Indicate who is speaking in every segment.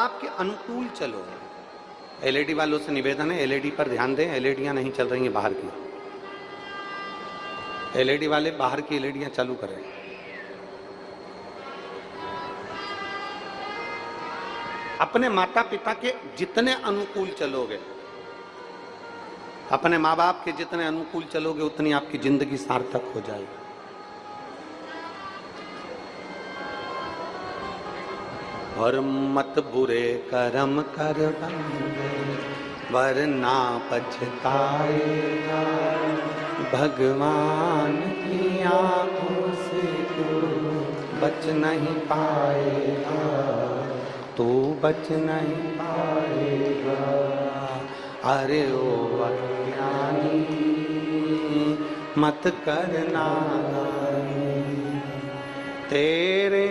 Speaker 1: बाप के अनुकूल चलो। एलईडी वालों से निवेदन है, एलईडी पर ध्यान दें, एलईडियां नहीं चल रही हैं बाहर की। एलईडी वाले बाहर की एलईडियां चालू करें। अपने माता पिता के जितने अनुकूल चलोगे, अपने माँ बाप के जितने अनुकूल चलोगे, उतनी आपकी जिंदगी सार्थक हो जाएगी। और मत बुरे कर्म कर बंदे, वरना पछताएगा। भगवान की आंखों से तू बच नहीं पाएगा, तू बच नहीं पाएगा। अरे ओ अज्ञानी मत करना, तेरे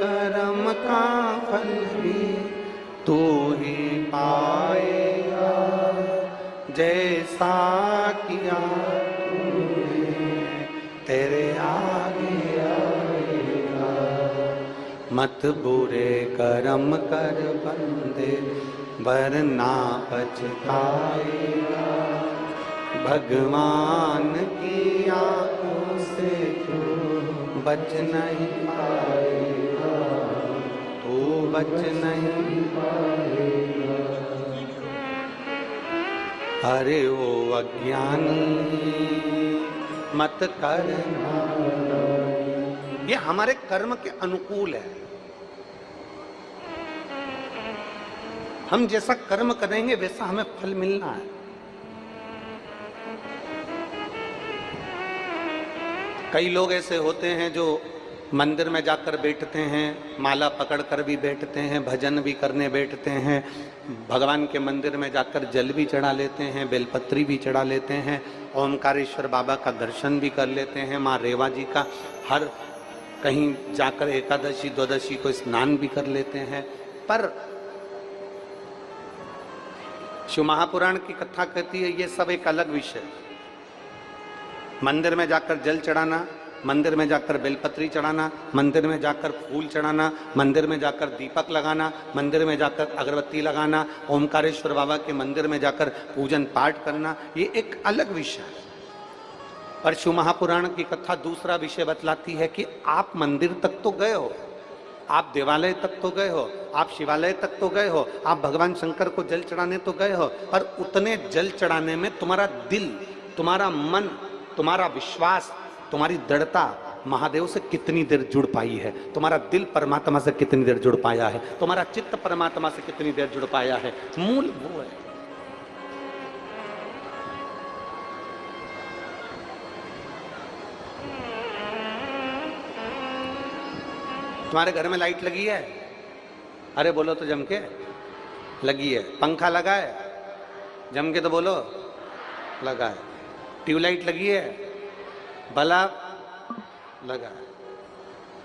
Speaker 1: कर्म का फल भी तू ही पाएगा। जैसा किया तूने तेरे आगे आएगा। मत बुरे कर्म कर बंदे, वरना पछताएगा। भगवान की आंखों से तू बच नहीं पाएगा, तू बच नहीं पाएगा। अरे ओ अज्ञानी मत करना। ये हमारे कर्म के अनुकूल है। हम जैसा कर्म करेंगे वैसा हमें फल मिलना है। कई लोग ऐसे होते हैं जो मंदिर में जाकर बैठते हैं, माला पकड़कर भी बैठते हैं, भजन भी करने बैठते हैं, भगवान के मंदिर में जाकर जल भी चढ़ा लेते हैं, बेलपत्री भी चढ़ा लेते हैं, ओमकारेश्वर बाबा का दर्शन भी कर लेते हैं, माँ रेवा जी का हर कहीं जाकर एकादशी द्वादशी को स्नान भी कर लेते हैं। पर शिव महापुराण की कथा कहती है ये सब एक अलग विषय। मंदिर में जाकर जल चढ़ाना, मंदिर में जाकर बेलपत्री चढ़ाना, मंदिर में जाकर फूल चढ़ाना, मंदिर में जाकर दीपक लगाना, मंदिर में जाकर अगरबत्ती लगाना, ओमकारेश्वर बाबा के मंदिर में जाकर पूजन पाठ करना, ये एक अलग विषय है। पर शिव महापुराण की कथा दूसरा विषय बतलाती है कि आप मंदिर तक तो गए हो, आप देवालय तक तो गए हो, आप शिवालय तक तो गए हो, आप भगवान शंकर को जल चढ़ाने तो गए हो, पर उतने जल चढ़ाने में तुम्हारा दिल, तुम्हारा मन, तुम्हारा विश्वास, तुम्हारी दृढ़ता महादेव से कितनी देर जुड़ पाई है, तुम्हारा दिल परमात्मा से कितनी देर जुड़ पाया है, तुम्हारा चित्त परमात्मा से कितनी देर जुड़ पाया है, मूल वो है। तुम्हारे घर में लाइट लगी है? अरे बोलो तो जम के। लगी है। पंखा लगा है? जम के तो बोलो। लगा है। ट्यूबलाइट लगी है? बल्ब लगा है।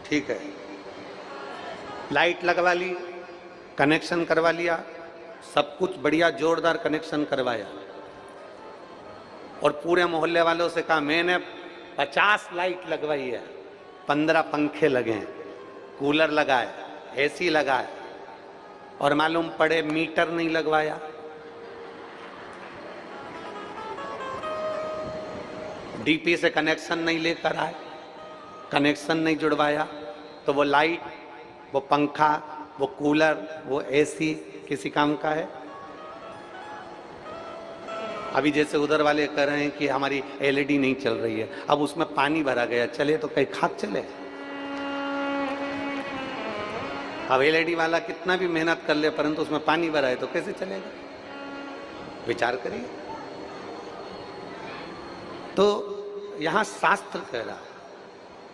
Speaker 1: ठीक है। लाइट लगवा ली, कनेक्शन करवा लिया, सब कुछ बढ़िया जोरदार कनेक्शन करवाया और पूरे मोहल्ले वालों से कहा मैंने 50 लाइट लगवाई है, 15 पंखे लगे हैं, कूलर लगा है, एसी लगा है, और मालूम पड़े मीटर नहीं लगवाया। डीपी से कनेक्शन नहीं लेकर आए, कनेक्शन नहीं जुड़वाया, तो वो लाइट, वो पंखा, वो कूलर, वो एसी किसी काम का है? अभी जैसे उधर वाले कह रहे हैं कि हमारी एलईडी नहीं चल रही है, अब उसमें पानी भरा गया, चले तो कहीं खाक चले। अब एलईडी वाला कितना भी मेहनत कर ले परंतु उसमें पानी भरा है तो कैसे चलेगा? विचार करिए। तो यहां शास्त्र कह रहा है,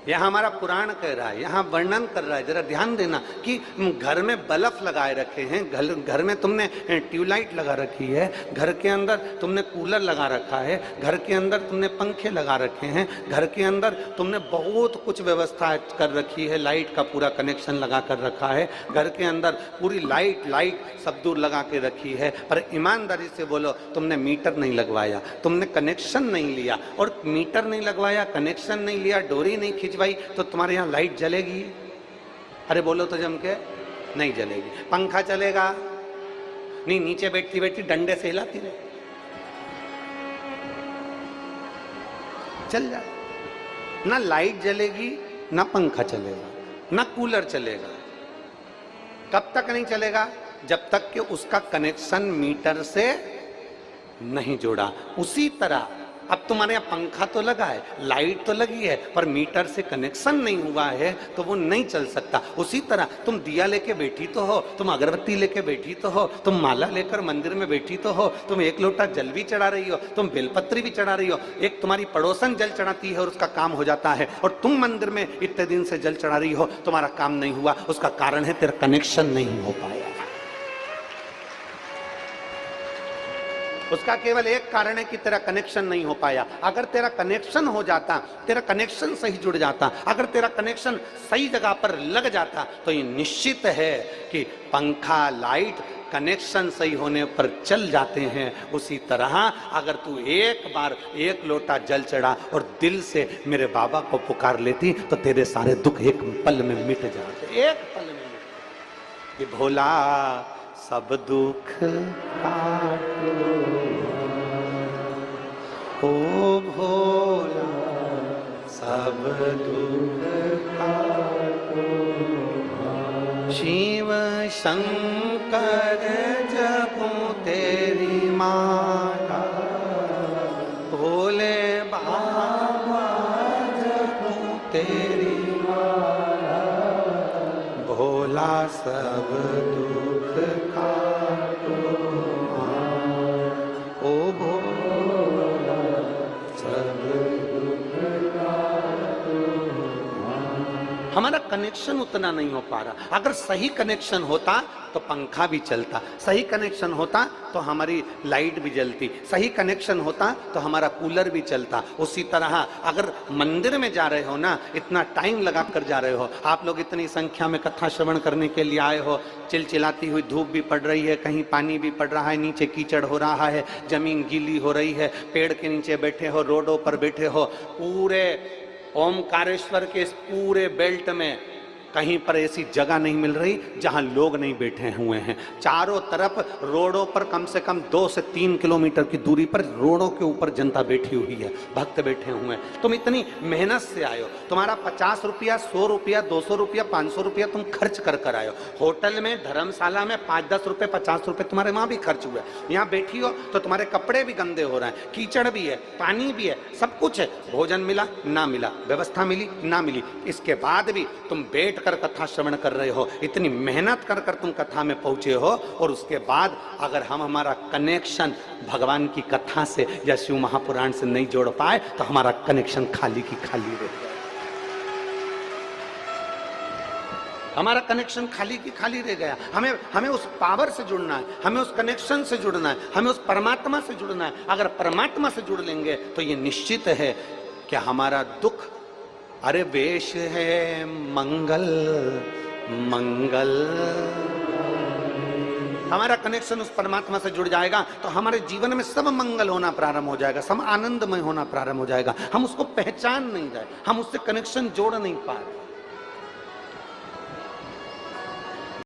Speaker 1: यहां हमारा पुराण कह रहा है, यहां वर्णन कर रहा है, जरा ध्यान देना कि घर में बल्ब लगाए रखे हैं, घर में तुमने ट्यूबलाइट लगा रखी है, घर के अंदर तुमने कूलर लगा रखा है, घर के अंदर तुमने पंखे लगा रखे हैं, घर के अंदर तुमने बहुत कुछ व्यवस्था कर रखी है, लाइट का पूरा कनेक्शन लगा कर रखा है, घर के अंदर पूरी लाइट सब दूर लगा के रखी है, पर ईमानदारी से बोलो तुमने मीटर नहीं लगवाया, तुमने कनेक्शन नहीं लिया, और मीटर नहीं लगवाया, कनेक्शन नहीं लिया, डोरी नहीं खिंचवाई, तो तुम्हारे यहाँ लाइट जलेगी? अरे बोलो तो जम के, नहीं जलेगी। पंखा चलेगा नहीं, नीचे बैठती बैठती डंडे से हिलाती रहे, चल जाए। ना लाइट जलेगी, ना पंखा चलेगा, ना कूलर चलेगा। कब तक नहीं चलेगा? जब तक कि उसका कनेक्शन मीटर से नहीं जुड़ा। उसी तरह अब तुम्हारे यहाँ पंखा तो लगा है, लाइट तो लगी है, पर मीटर से कनेक्शन नहीं हुआ है तो वो नहीं चल सकता। उसी तरह तुम दिया लेके बैठी तो हो, तुम अगरबत्ती लेके बैठी तो हो, तुम माला लेकर मंदिर में बैठी तो हो, तुम एक लोटा जल भी चढ़ा रही हो, तुम बेलपत्री भी चढ़ा रही हो, एक तुम्हारी पड़ोसन जल चढ़ाती है और उसका काम हो जाता है, और तुम मंदिर में इतने दिन से जल चढ़ा रही हो, तुम्हारा काम नहीं हुआ। उसका कारण है तेरा कनेक्शन नहीं हो पाया। उसका केवल एक कारण है कि तेरा कनेक्शन नहीं हो पाया। अगर तेरा कनेक्शन हो जाता, तेरा कनेक्शन सही जुड़ जाता, अगर तेरा कनेक्शन सही जगह पर लग जाता, तो ये निश्चित है कि पंखा लाइट कनेक्शन सही होने पर चल जाते हैं। उसी तरह अगर तू एक बार एक लोटा जल चढ़ा और दिल से मेरे बाबा को पुकार लेती, तो तेरे सारे दुख एक पल में मिट जाते, एक पल में मिट। ये भोला सब दुख काटो, ओ भोला सब दुख काटो, शिव शंकर जपो तेरी माला, भोले बाबा जपो तेरी माला, भोला सब दुख काटो, ओ भोला सब दुख काटो। हमारा कनेक्शन उतना नहीं हो पा रहा। अगर सही कनेक्शन होता तो पंखा भी चलता, सही कनेक्शन होता तो हमारी लाइट भी जलती, सही कनेक्शन होता तो हमारा कूलर भी चलता। उसी तरह अगर मंदिर में जा रहे हो ना, इतना टाइम लगा कर जा रहे हो, आप लोग इतनी संख्या में कथा श्रवण करने के लिए आए हो, चिलचिलाती हुई धूप भी पड़ रही है, कहीं पानी भी पड़ रहा है, नीचे कीचड़ हो रहा है, जमीन गीली हो रही है, पेड़ के नीचे बैठे हो, रोडों पर बैठे हो, पूरे ओमकारेश्वर के इस पूरे बेल्ट में कहीं पर ऐसी जगह नहीं मिल रही जहां लोग नहीं बैठे हुए हैं। चारों तरफ रोडों पर कम से कम 2 से 3 किलोमीटर की दूरी पर रोडों के ऊपर जनता बैठी हुई है, भक्त बैठे हुए हैं। तुम इतनी मेहनत से आए हो, तुम्हारा 50 रुपया, 100 रुपया, 200 रुपया, 500 रुपया तुम खर्च कर कर आए हो। होटल में, धर्मशाला में 5-10 रुपये, 50 रुपये तुम्हारे वहां भी खर्च हुए। यहाँ बैठी हो तो तुम्हारे कपड़े भी गंदे हो रहे हैं, कीचड़ भी है, पानी भी है, सब कुछ है। भोजन मिला ना मिला, व्यवस्था मिली ना मिली, इसके बाद भी तुम बैठ कर कथा श्रवण कर रहे हो, इतनी मेहनत कर कर तुम कथा में पहुंचे हो, और उसके बाद अगर हम हमारा कनेक्शन भगवान की कथा से या शिव महापुराण से नहीं जोड़ पाए तो हमारा कनेक्शन खाली की खाली रह गया। हमारा कनेक्शन खाली की खाली रह गया। हमें उस पावर से जुड़ना है, हमें उस कनेक्शन से जुड़ना है, हमें उस परमात्मा से जुड़ना है। अगर परमात्मा से जुड़ लेंगे तो ये निश्चित है कि हमारा दुख, अरे वेश है मंगल मंगल, हमारा कनेक्शन उस परमात्मा से जुड़ जाएगा तो हमारे जीवन में सब मंगल होना प्रारंभ हो जाएगा, सब आनंदमय होना प्रारंभ हो जाएगा। हम उसको पहचान नहीं रहे, हम उससे कनेक्शन जोड़ नहीं पा रहे।